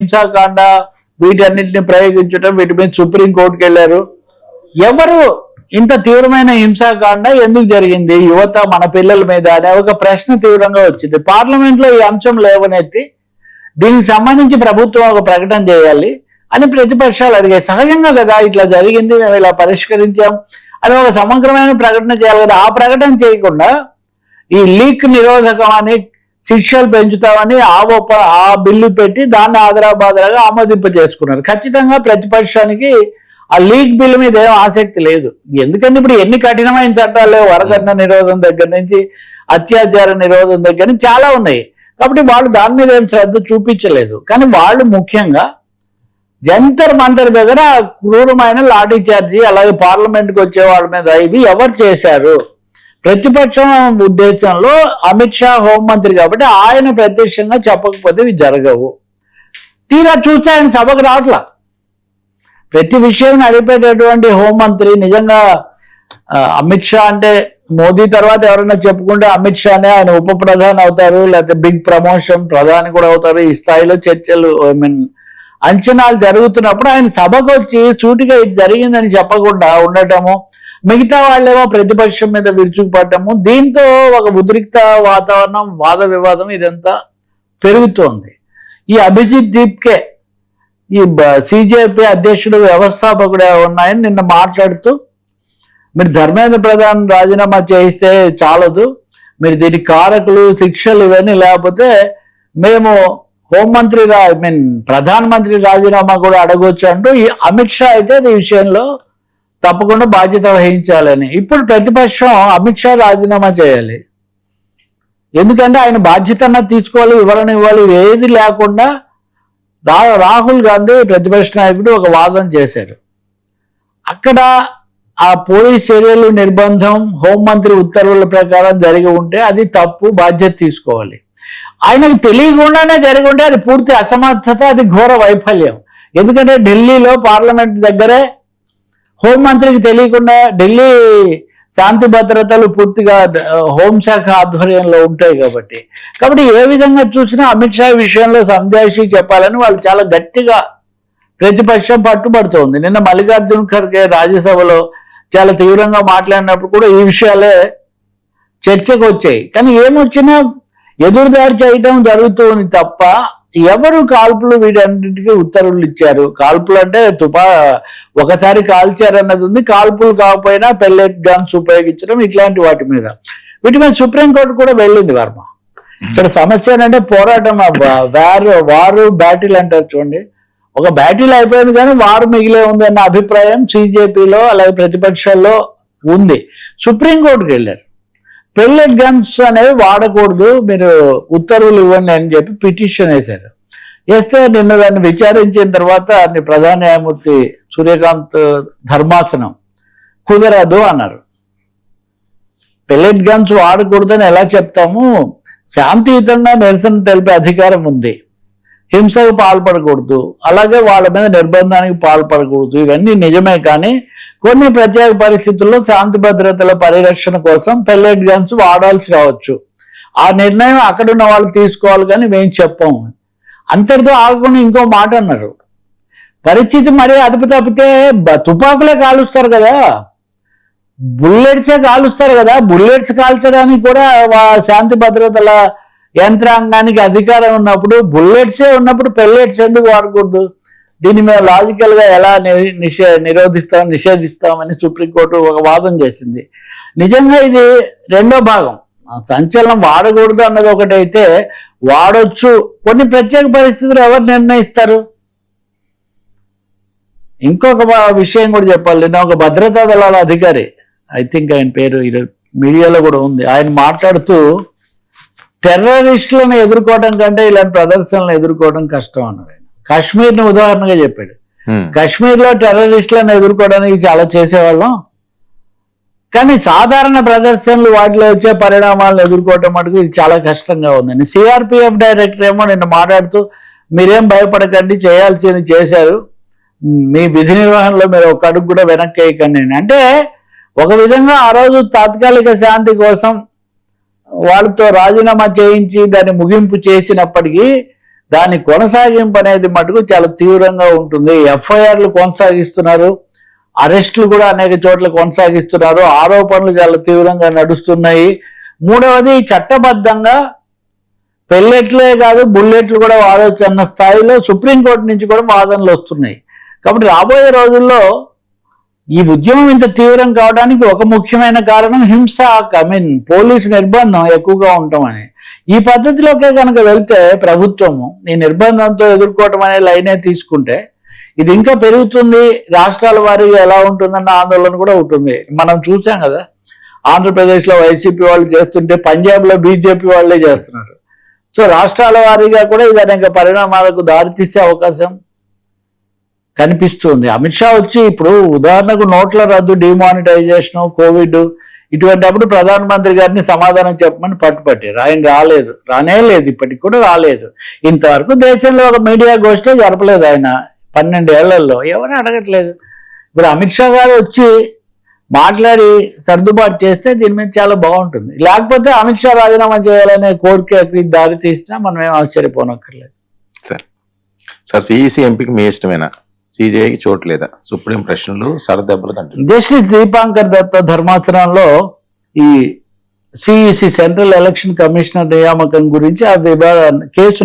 హింసాకాండ వీటన్నిటిని ప్రయోగించడం, వీటి మీద సుప్రీంకోర్టుకి వెళ్ళారు. ఎవరు ఇంత తీవ్రమైన హింసాకాండ ఎందుకు జరిగింది యువత మన పిల్లల మీద అనే ఒక ప్రశ్న తీవ్రంగా వచ్చింది. పార్లమెంట్ లో ఈ అంశం లేవనెత్తి దీనికి సంబంధించి ప్రభుత్వం ఒక ప్రకటన చేయాలి అని ప్రతిపక్షాలు అడిగాయి. సహజంగా కదా, ఇట్లా జరిగింది, మేము ఇలా పరిష్కరించాం అని ఒక సమగ్రమైన ప్రకటన చేయాలి కదా. ఆ ప్రకటన చేయకుండా ఈ లీక్ నిరోధకం అని, శిక్షలు పెంచుతామని ఆ బిల్లు పెట్టి దాన్ని ఆదరాబాదరాగా ఆమోదింప చేసుకున్నారు. ఖచ్చితంగా ప్రతిపక్షానికి ఆ లీక్ బిల్లు మీద ఏం ఆసక్తి లేదు. ఎందుకంటే ఇప్పుడు ఎన్ని కఠినమైన చట్టాలు లేవు, వరకట్న నిరోధం దగ్గర నుంచి అత్యాచార నిరోధం దగ్గర నుంచి చాలా ఉన్నాయి. కాబట్టి వాళ్ళు దాని మీద ఏం శ్రద్ధ చూపించలేదు. కానీ వాళ్ళు ముఖ్యంగా జంతర్ మంతర్ దగ్గర క్రూరమైన లాఠీ చార్జీ, అలాగే పార్లమెంట్కి వచ్చే వాళ్ళ మీద ఇవి ఎవరు చేశారు? ప్రతిపక్షం ఉద్దేశంలో అమిత్ షా హోంమంత్రి కాబట్టి ఆయన ప్రత్యక్షంగా చెప్పకపోతే ఇవి జరగవు. తీరా చూస్తే ఆయన సభకు రావట్లా. ప్రతి విషయం నడిపేటటువంటి హోంమంత్రి నిజంగా అమిత్ షా అంటే మోదీ తర్వాత ఎవరైనా చెప్పుకుంటే అమిత్ షానే. ఆయన ఉప ప్రధాని అవుతారు, లేకపోతే బిగ్ ప్రమోషన్ ప్రధాని కూడా అవుతారు. ఈ స్థాయిలో చర్చలు అంచనాలు జరుగుతున్నప్పుడు ఆయన సభకు వచ్చి సూటిగా ఇది జరిగిందని చెప్పకుండా ఉండటము, మిగతా వాళ్ళేమో ప్రతిపక్షం మీద విరుచుకుపడటము, దీంతో ఒక ఉద్రిక్త వాతావరణం, వాద వివాదం ఇదంతా పెరుగుతోంది. ఈ అభిజిత్ దీప్కే ఈ సిజేపీ అధ్యక్షుడు వ్యవస్థాపకుడు ఉన్నాయని నిన్న మాట్లాడుతూ, మీరు ధర్మేంద్ర ప్రధాన్ రాజీనామా చేయిస్తే చాలదు, మీరు దీనికి కారకులు, శిక్షలు ఇవన్నీ లేకపోతే మేము హోంమంత్రి ప్రధానమంత్రి రాజీనామా కూడా అడగొచ్చు అంటూ ఈ అమిత్ షా అయితే ఈ విషయంలో తప్పకుండా బాధ్యత వహించాలని. ఇప్పుడు ప్రతిపక్షం అమిత్ షా రాజీనామా చేయాలి, ఎందుకంటే ఆయన బాధ్యత తీసుకోవాలి, వివరణ ఇవ్వాలి. ఏది లేకుండా రాహుల్ గాంధీ ప్రతిపక్ష నాయకుడు ఒక వాదన చేశారు. అక్కడ ఆ పోలీస్ చర్యలు నిర్బంధం హోంమంత్రి ఉత్తర్వుల ప్రకారం జరిగి ఉంటే అది తప్పు, బాధ్యత తీసుకోవాలి. ఆయనకు తెలియకుండానే జరిగి ఉంటే అది పూర్తి అసమర్థత, అది ఘోర వైఫల్యం. ఎందుకంటే ఢిల్లీలో పార్లమెంట్ దగ్గరే హోంమంత్రికి తెలియకుండా ఢిల్లీ శాంతి భద్రతలు పూర్తిగా హోంశాఖ ఆధ్వర్యంలో ఉంటాయి కాబట్టి ఏ విధంగా చూసినా అమిత్ షా విషయంలో సంజాయిషి చెప్పాలని వాళ్ళు చాలా గట్టిగా ప్రతిపక్షం పట్టుబడుతోంది. నిన్న మల్లికార్జున్ ఖర్గే రాజ్యసభలో చాలా తీవ్రంగా మాట్లాడినప్పుడు కూడా ఈ విషయాలే చర్చకు వచ్చాయి. కానీ ఏమొచ్చినా ఎదురుదాడి చేయటం జరుగుతుంది తప్ప ఎవరు కాల్పులు వీటన్నిటికీ ఉత్తర్వులు ఇచ్చారు? కాల్పులు అంటే ఒకసారి కాల్చారన్నది ఉంది, కాల్పులు కాకపోయినా పెల్లెట్ గన్స్ ఉపయోగించడం ఇట్లాంటి వీటి మీద సుప్రీంకోర్టు కూడా వెళ్ళింది. వర్మ, ఇక్కడ సమస్య ఏంటంటే పోరాటం, వారు బ్యాటిల్ అంటారు చూడండి, ఒక బ్యాటిల్ అయిపోయింది కానీ వారు మిగిలే ఉంది అన్న అభిప్రాయం సిజేపీలో అలాగే ప్రతిపక్షాల్లో ఉంది. సుప్రీంకోర్టుకి వెళ్ళారు. పెల్లెట్ గన్స్ అనేవి వాడకూడదు, మీరు ఉత్తర్వులు ఇవ్వండి అని చెప్పి పిటిషన్ వేశారు. వేస్తే నిన్న దాన్ని విచారించిన తర్వాత ప్రధాన న్యాయమూర్తి సూర్యకాంత్ ధర్మాసనం కుదరదు అన్నారు. పెల్లెట్ గన్స్ వాడకూడదని ఎలా చెప్తాము? శాంతియుతంగా నిరసన తెలిపే అధికారం ఉంది, హింసకు పాల్పడకూడదు, అలాగే వాళ్ళ మీద నిర్బంధానికి పాల్పడకూడదు, ఇవన్నీ నిజమే. కానీ కొన్ని ప్రత్యేక పరిస్థితుల్లో శాంతి భద్రతల పరిరక్షణ కోసం పెల్లెట్ గన్స్ వాడాల్సి రావచ్చు. ఆ నిర్ణయం అక్కడున్న వాళ్ళు తీసుకోవాలి, కానీ మేము చెప్పాము. అంతటితో ఆగకుండా ఇంకో మాట అన్నారు, పరిస్థితి మరీ అదుపు తప్పితే తుపాకులే కాలుస్తారు కదా, బుల్లెట్సే కాలుస్తారు కదా, బుల్లెట్స్ కాల్చడానికి కూడా శాంతి భద్రతల యంత్రాంగానికి అధికారం ఉన్నప్పుడు, బుల్లెట్సే ఉన్నప్పుడు పెల్లెట్స్ ఎందుకు వాడకూడదు? దీన్ని మేము లాజికల్ గా ఎలా నిషేధిస్తామని సుప్రీంకోర్టు ఒక వాదన చేసింది. నిజంగా ఇది రెండో భాగం. సంచలనం వాడకూడదు అన్నది ఒకటైతే, వాడొచ్చు కొన్ని ప్రత్యేక పరిస్థితులు ఎవరు నిర్ణయిస్తారు? ఇంకొక విషయం కూడా చెప్పాలి. నిన్న ఒక భద్రతా దళాల అధికారి, ఐ థింక్ ఆయన పేరు మీడియాలో కూడా ఉంది, ఆయన మాట్లాడుతూ టెర్రరిస్టులను ఎదుర్కోవడం కంటే ఇలాంటి ప్రదర్శనలను ఎదుర్కోవడం కష్టం అన్నాడు. కాశ్మీర్ని ఉదాహరణగా చెప్పాడు. కాశ్మీర్లో టెర్రరిస్టులను ఎదుర్కోవడానికి చాలా చేసేవాళ్ళం, కానీ సాధారణ ప్రదర్శనలు వాటిలో వచ్చే పరిణామాలను ఎదుర్కోవటం మటుకు ఇది చాలా కష్టంగా ఉందని. సిఆర్పిఎఫ్ డైరెక్టర్ ఏమో నిన్న మాట్లాడుతూ, మీరేం భయపడకండి, చేయాల్సింది చేశారు, మీ విధి నిర్వహణలో మీరు ఒక అడుగు కూడా వెనక్కి వేయకండి. అంటే ఒక విధంగా ఆ రోజు తాత్కాలిక శాంతి కోసం వాళ్ళతో రాజీనామా చేయించి దాన్ని ముగింపు చేసినప్పటికీ దాని కొనసాగింపు అనేది మటుకు చాలా తీవ్రంగా ఉంటుంది. ఎఫ్ఐఆర్లు కొనసాగిస్తున్నారు, అరెస్టులు కూడా అనేక చోట్ల కొనసాగిస్తున్నారు, ఆరోపణలు చాలా తీవ్రంగా నడుస్తున్నాయి. మూడవది, చట్టబద్ధంగా పెల్లెట్లే కాదు బుల్లెట్లు కూడా వాడవచ్చు అన్న స్థాయిలో సుప్రీంకోర్టు నుంచి కూడా వాదనలు వస్తున్నాయి. కాబట్టి రాబోయే రోజుల్లో ఈ ఉద్యమం ఇంత తీవ్రం కావడానికి ఒక ముఖ్యమైన కారణం హింస, పోలీసు నిర్బంధం ఎక్కువగా ఉండటమని. ఈ పద్ధతిలోకే కనుక వెళ్తే ప్రభుత్వము ఈ నిర్బంధంతో ఎదుర్కోవటం అనే లైనే తీసుకుంటే ఇది ఇంకా పెరుగుతుంది. రాష్ట్రాల వారీగా ఎలా ఉంటుందన్న ఆందోళన కూడా ఉంటుంది. మనం చూసాం కదా, ఆంధ్రప్రదేశ్లో వైసీపీ వాళ్ళు చేస్తుంటే పంజాబ్లో బీజేపీ వాళ్ళే చేస్తున్నారు. సో రాష్ట్రాల వారీగా కూడా ఇది అనేక పరిణామాలకు దారితీసే అవకాశం కనిపిస్తుంది. అమిత్ షా వచ్చి ఇప్పుడు ఉదాహరణకు నోట్ల రద్దు, డిమానిటైజేషన్, కోవిడ్ ఇటువంటి అప్పుడు ప్రధానమంత్రి గారిని సమాధానం చెప్పమని పట్టుపట్టారు. ఆయన రానే లేదు, ఇప్పటికి కూడా రాలేదు. ఇంతవరకు దేశంలో ఒక మీడియా గోష్ఠి జరపలేదు ఆయన 12 ఏళ్లలో, ఎవరు అడగట్లేదు. ఇప్పుడు అమిత్ షా గారు వచ్చి మాట్లాడి సర్దుబాటు చేస్తే దీని మీద చాలా బాగుంటుంది. లేకపోతే అమిత్ షా రాజీనామా చేయాలనే కోరికకి దారి తీసినా మనం ఏం ఆశ్చర్యపోనక్కర్లేదు. సార్ సిఈసి ఎంపీకి మీ ఇష్టమేనా? సిజేఐకి చోటు లేదా? సుప్రీం ప్రశ్నలు సరదెబ్బలు కంటే జస్టిస్ దీపాంకర్ దత్తా ధర్మాసనంలో ఈ సిఈసి సెంట్రల్ ఎలక్షన్ కమిషనర్ నియామకం గురించి ఆ కేసు